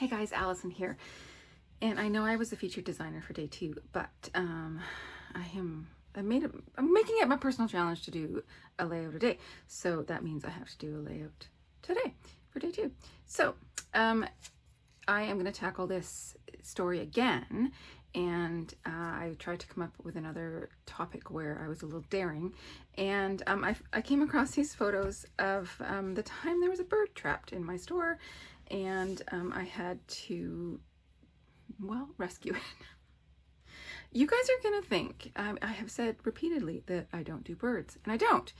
Hey guys, Allison here. And I know I was a featured designer for day 2, but I'm making it my personal challenge to do a layout a day. So that means I have to do a layout today for day 2. So I am going to tackle this story again, and I tried to come up with another topic where I was a little daring, and I came across these photos of the time there was a bird trapped in my store, and I had to, well, rescue it. You guys are gonna think I have said repeatedly that I don't do birds, and I don't.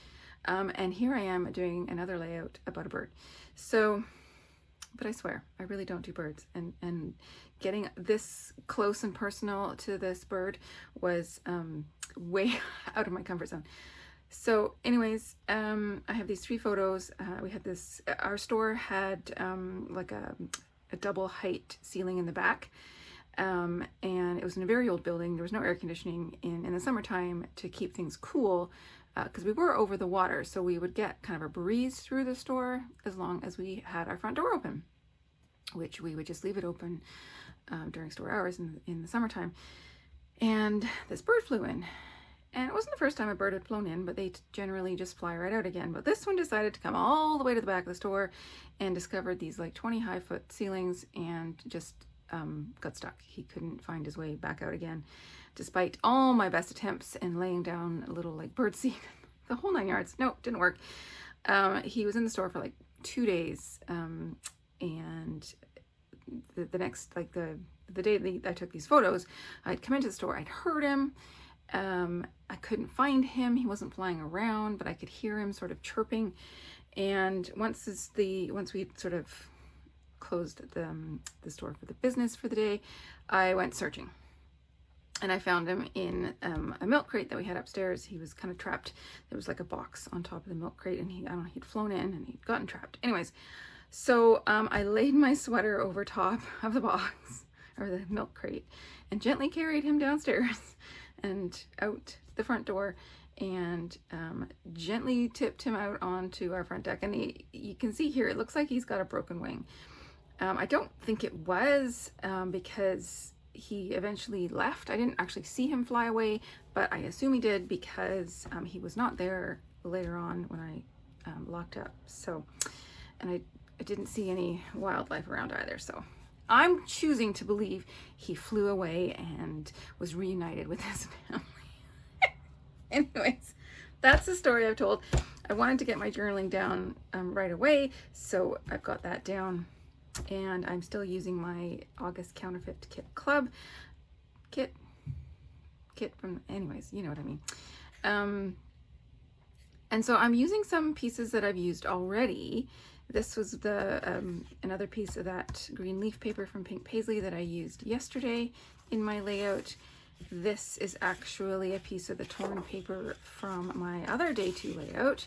And here I am doing another layout about a bird. So, but I swear, I really don't do birds. And getting this close and personal to this bird was way out of my comfort zone. So anyways, I have these 3 photos. We had this, our store had like a double height ceiling in the back. And it was in a very old building. There was no air conditioning in the summertime to keep things cool, because we were over the water. So we would get kind of a breeze through the store as long as we had our front door open, which we would just leave it open during store hours in the summertime. And this bird flew in. And it wasn't the first time a bird had flown in, but they generally just fly right out again. But this one decided to come all the way to the back of the store and discovered these like 20-high-foot ceilings and just got stuck. He couldn't find his way back out again, despite all my best attempts and laying down a little like bird seed, the whole 9 yards. No, didn't work. He was in the store for like 2 days, and the next, like the day that I took these photos, I'd come into the store, I'd heard him. I couldn't find him. He wasn't flying around, but I could hear him sort of chirping. And once we sort of closed the store for the business for the day, I went searching, and I found him in a milk crate that we had upstairs. He was kind of trapped. There was like a box on top of the milk crate, and he'd flown in and he'd gotten trapped. Anyways, so I laid my sweater over top of the box or the milk crate and gently carried him downstairs and out the front door, and gently tipped him out onto our front deck. And you can see here, it looks like he's got a broken wing. I don't think it was, because he eventually left. I didn't actually see him fly away, but I assume he did, because he was not there later on when I locked up. So, and I didn't see any wildlife around either. So I'm choosing to believe he flew away and was reunited with his family. Anyways, that's the story I've told. I wanted to get my journaling down right away, so I've got that down, and I'm still using my August Counterfeit Kit Club kit from, anyways, you know what I mean. And so I'm using some pieces that I've used already. This was the another piece of that green leaf paper from Pink Paisley that I used yesterday in my layout. This is actually a piece of the torn paper from my other day 2 layout.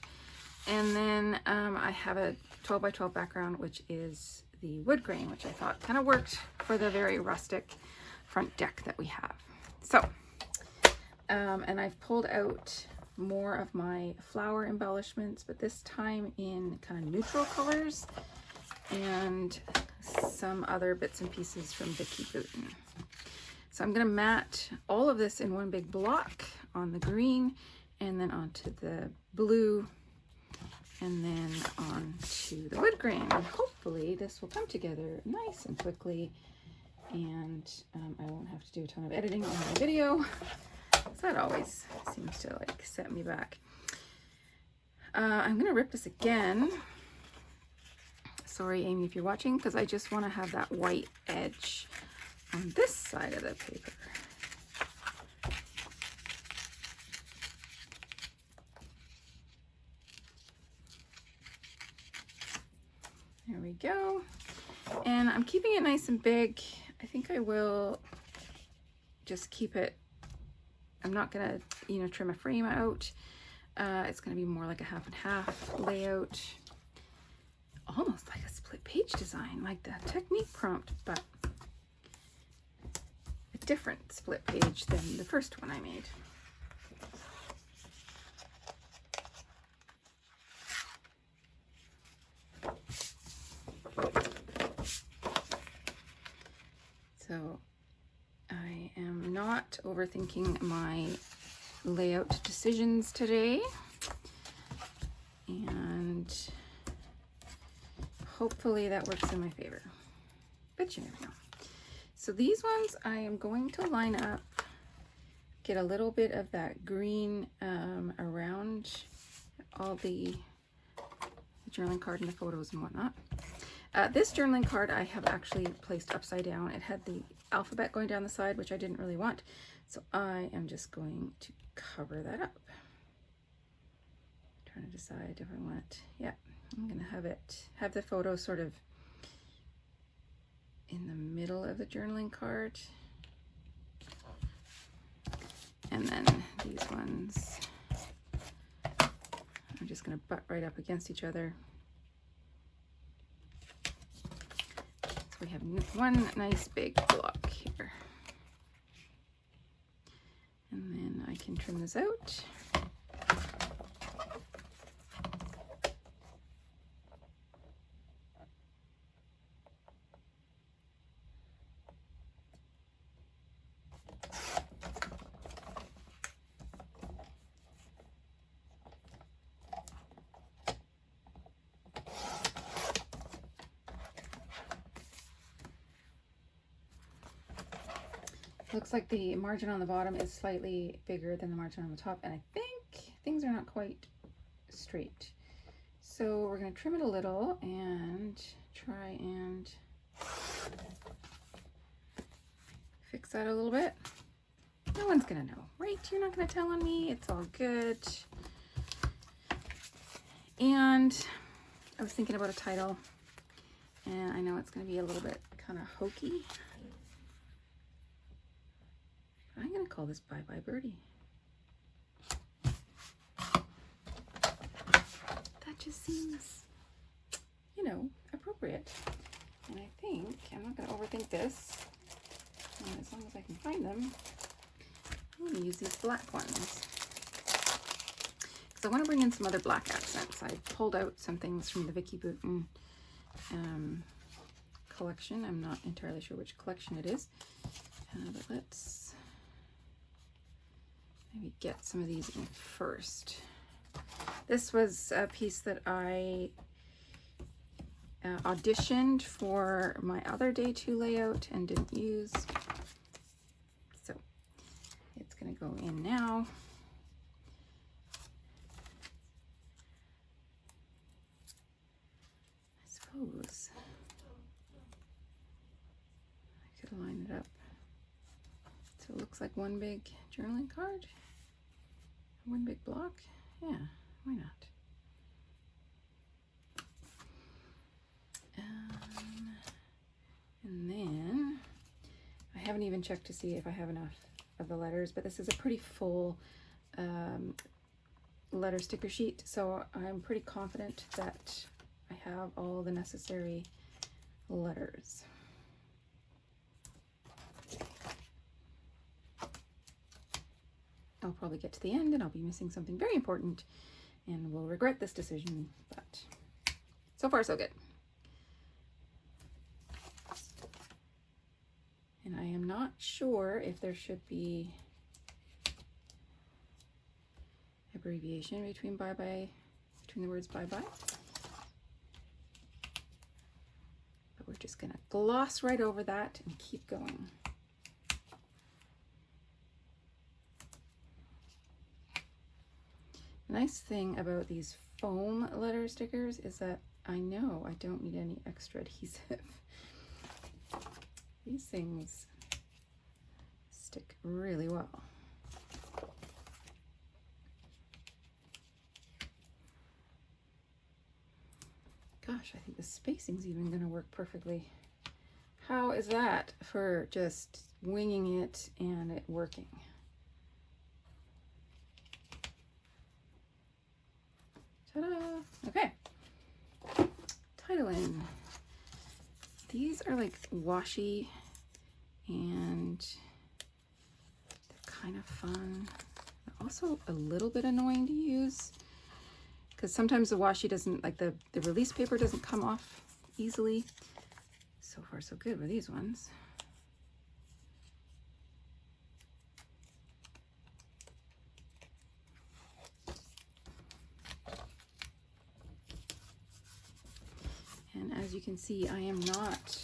And then I have a 12 by 12 background, which is the wood grain, which I thought kind of worked for the very rustic front deck that we have. So, and I've pulled out more of my flower embellishments, but this time in kind of neutral colors, and some other bits and pieces from Vicky Booten. So I'm going to mat all of this in one big block on the green, and then onto the blue, and then onto the wood grain. And hopefully this will come together nice and quickly, and I won't have to do a ton of editing on my video. So that always seems to like set me back. I'm gonna rip this again. Sorry, Amy, if you're watching, because I just want to have that white edge on this side of the paper. There we go. And I'm keeping it nice and big. I think I will just keep it, I'm not gonna, trim a frame out. It's gonna be more like a half and half layout, almost like a split page design, like the technique prompt, but a different split page than the first one I made. not overthinking my layout decisions today. And hopefully that works in my favor, but you never know. So these ones I am going to line up, get a little bit of that green around all the journaling card and the photos and whatnot. This journaling card I have actually placed upside down. It had the alphabet going down the side, which I didn't really want. So I am just going to cover that up. Trying to decide if I want, yeah, I'm gonna have the photo sort of in the middle of the journaling card. And then these ones are just gonna butt right up against each other. So we have one nice big block here. And then I can trim this out. Looks like the margin on the bottom is slightly bigger than the margin on the top, and I think things are not quite straight. So we're going to trim it a little and try and fix that a little bit. No one's going to know, right? You're not going to tell on me. It's all good. And I was thinking about a title, and I know it's going to be a little bit kind of hokey. I'm going to call this Bye Bye Birdie. That just seems, you know, appropriate. And I think I'm not going to overthink this. And as long as I can find them, I'm going to use these black ones. Because I want to bring in some other black accents. I pulled out some things from the Vicky Boutin collection. I'm not entirely sure which collection it is. But let's maybe get some of these in first. This was a piece that I auditioned for my other day 2 layout and didn't use. So it's going to go in now. I suppose I could line it up so it looks like one big journaling card. One big block? Yeah, why not? And then I haven't even checked to see if I have enough of the letters, but this is a pretty full letter sticker sheet, so I'm pretty confident that I have all the necessary letters. I'll probably get to the end and I'll be missing something very important and will regret this decision, but so far so good. And I am not sure if there should be abbreviation between bye-bye, between the words bye-bye. But we're just gonna gloss right over that and keep going. The nice thing about these foam letter stickers is that I know I don't need any extra adhesive. These things stick really well. Gosh, I think the spacing's even going to work perfectly. How is that for just winging it and it working? Ta-da! Okay. Titling. These are like washi and they're kind of fun. They're also a little bit annoying to use because sometimes the washi doesn't, like the release paper doesn't come off easily. So far so good with these ones. And as you can see, I am not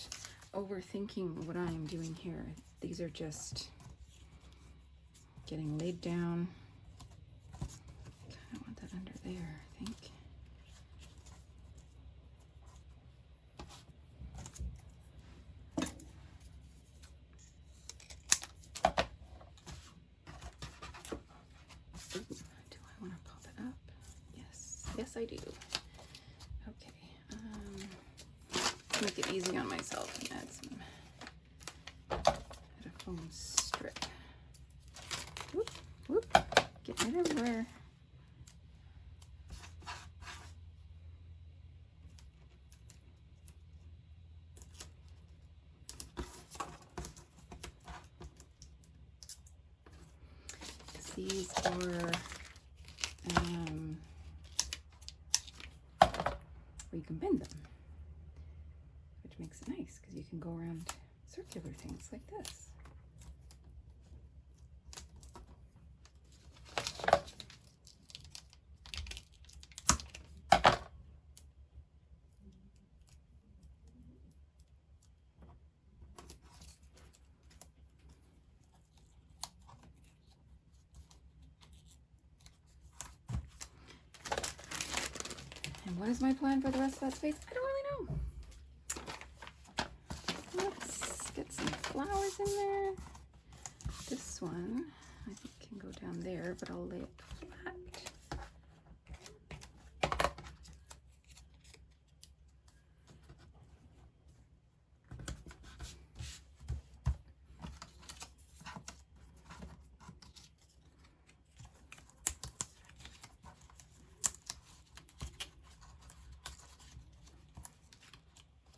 overthinking what I am doing here. These are just getting laid down. I want that under there, I think. Ooh, do I want to pop it up? Yes, yes I do. Okay, make it easy on myself and add a foam strip. Whoop, whoop, getting it everywhere. These are where you can bend them, which makes it nice because you can go around circular things like this. What is my plan for the rest of that space? I don't really know. Let's get some flowers in there. This one, I think, can go down there, but I'll lay it flat.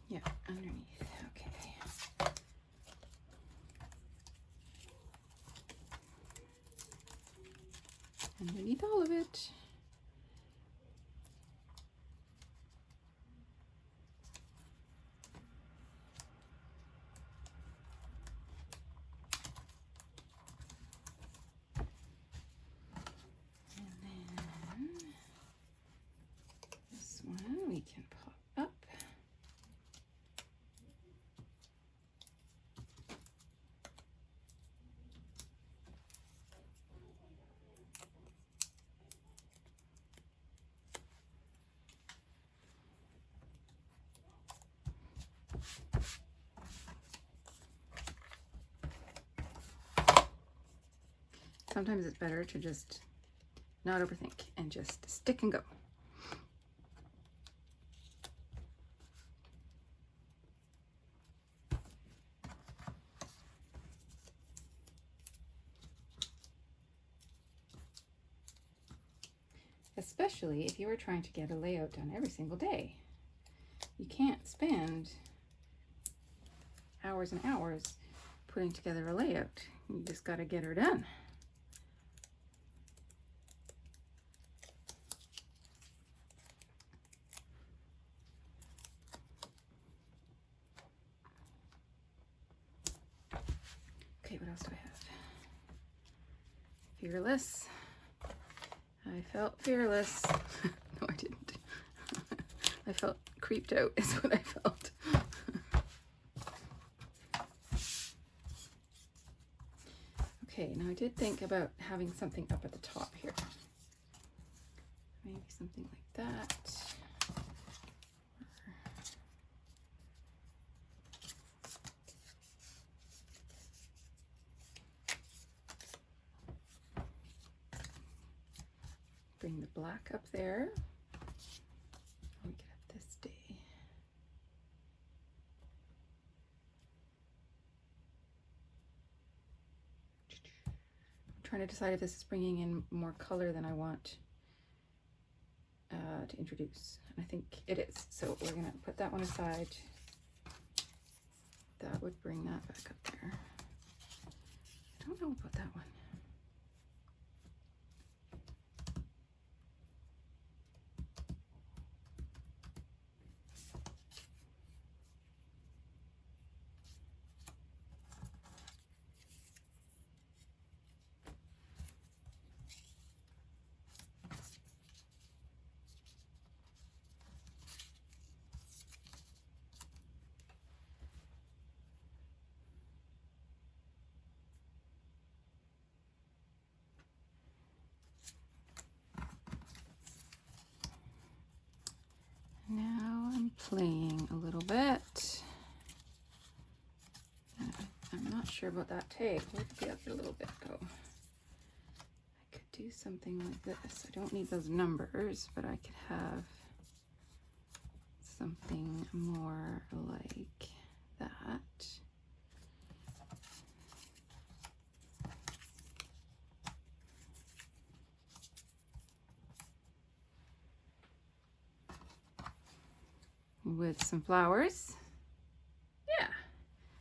Yeah, underneath, okay. Underneath all of it. And then this one we can pop up. Sometimes it's better to just not overthink and just stick and go. Especially if you are trying to get a layout done every single day. You can't spend hours and hours putting together a layout. You just got to get her done. Okay, what else do I have? Fearless. I felt fearless. No, I didn't. I felt creeped out is what I felt. Okay, now I did think about having something up at the top here. Maybe something like that. Bring the black up there. I'll get up this day. I'm trying to decide if this is bringing in more color than I want to introduce. And I think it is. So we're going to put that one aside. That would bring that back up there. I don't know about that one. sure about that tag. Where did the other little bit go? I could do something like this. I don't need those numbers, but I could have something more like that. With some flowers. Yeah,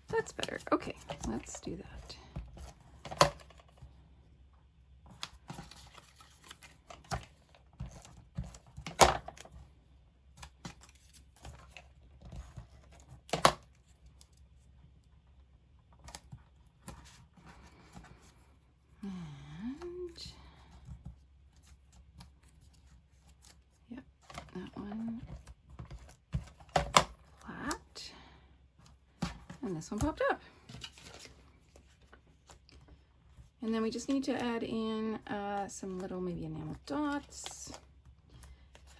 that's better. Okay, let's do that. And yep, that one. And this one popped up. And then we just need to add in some little maybe enamel dots.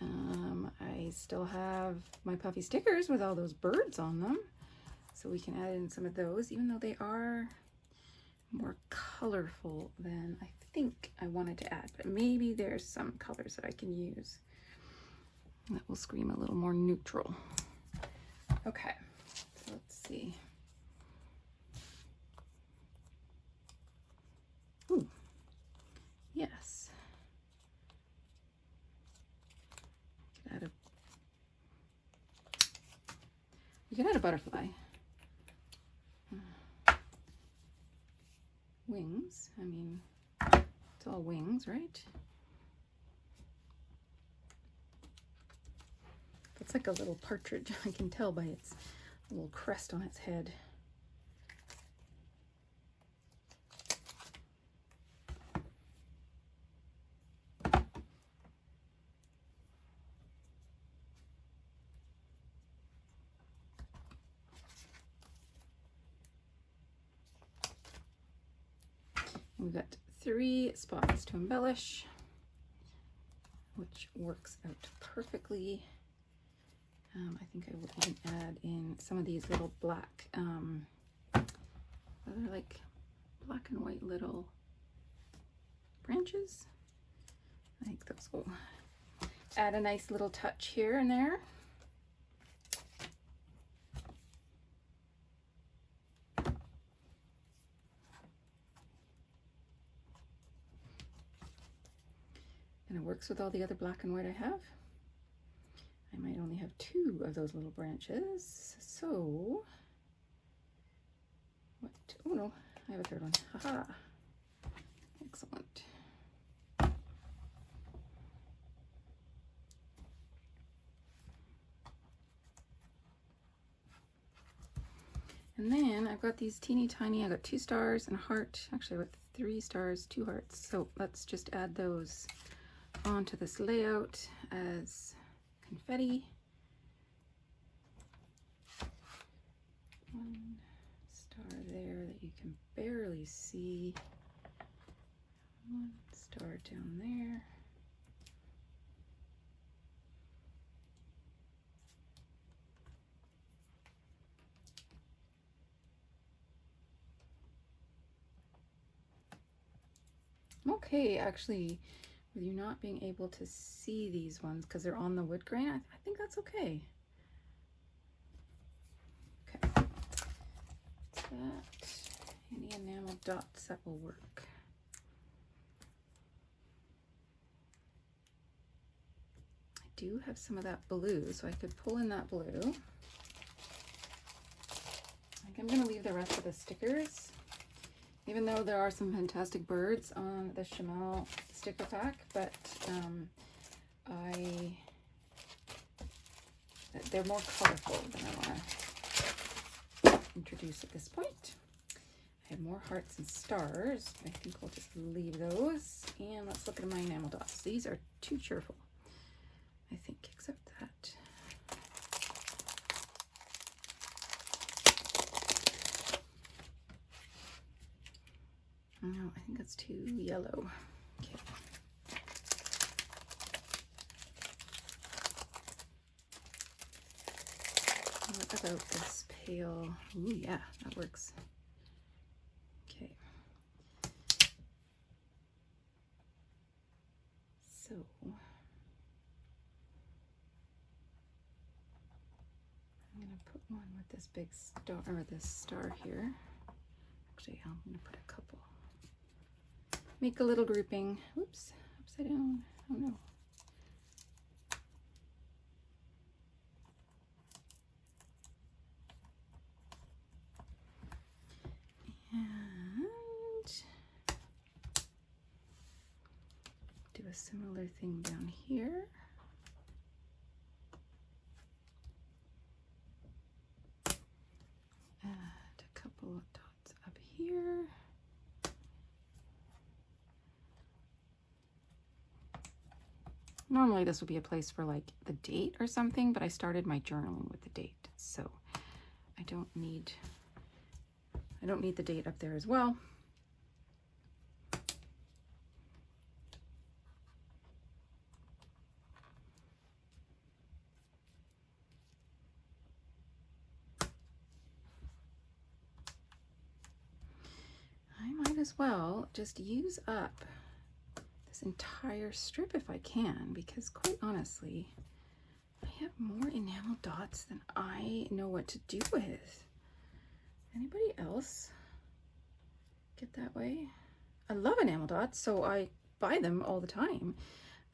I still have my puffy stickers with all those birds on them. So we can add in some of those, even though they are more colorful than I think I wanted to add. But maybe there's some colors that I can use that will scream a little more neutral. Okay, so let's see. Ooh, yes. We could add a butterfly. Wings, I mean, it's all wings, right? It's like a little partridge, I can tell by its little crest on its head. We've got 3 spots to embellish, which works out perfectly. I think I will even add in some of these little black, they're like black and white little branches. I think those will add a nice little touch here and there. And it works with all the other black and white I have. I might only have 2 of those little branches, so what? Oh no, I have a 3rd one. Haha! Excellent. And then I've got these teeny tiny, I got 2 stars and a heart. Actually, I got 3 stars, 2 hearts. So let's just add those onto this layout as confetti. 1 star there that you can barely see. 1 star down there. Okay, actually, with you not being able to see these ones because they're on the wood grain, I think that's okay. Okay, that's that. Any enamel dots that will work. I do have some of that blue, so I could pull in that blue. I think I'm gonna leave the rest of the stickers. Even though there are some fantastic birds on the Chamel sticker pack, but they're more colorful than I want to introduce at this point. I have more hearts and stars, but I think we'll just leave those. And let's look at my enamel dots. These are too cheerful, I think, except that. No, I think it's too yellow. Okay. What about this pale? Ooh, yeah, that works. gonna put one with this big star, or this star here. Actually, I'm gonna put a couple. Make a little grouping. Oops, upside down. Oh no. And do a similar thing down here. Add a couple of dots up here. Normally this would be a place for like the date or something, but I started my journaling with the date, so I don't need the date up there as well. I might as well just use up this entire strip if I can, because quite honestly, I have more enamel dots than I know what to do with. Anybody else get that way? I love enamel dots, so I buy them all the time,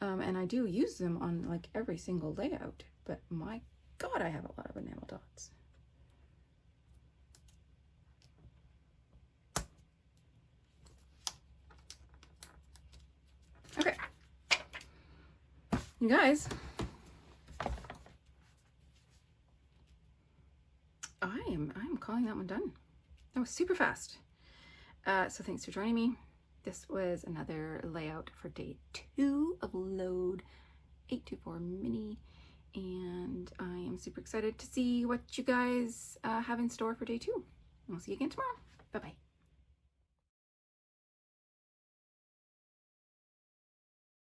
and I do use them on like every single layout, but my God, I have a lot of enamel dots. Okay, you guys, I'm calling that one done. That was super fast. So thanks for joining me. This was another layout for day 2 of Load 824 Mini, and I am super excited to see what you guys have in store for day 2. We'll see you again tomorrow. Bye-bye.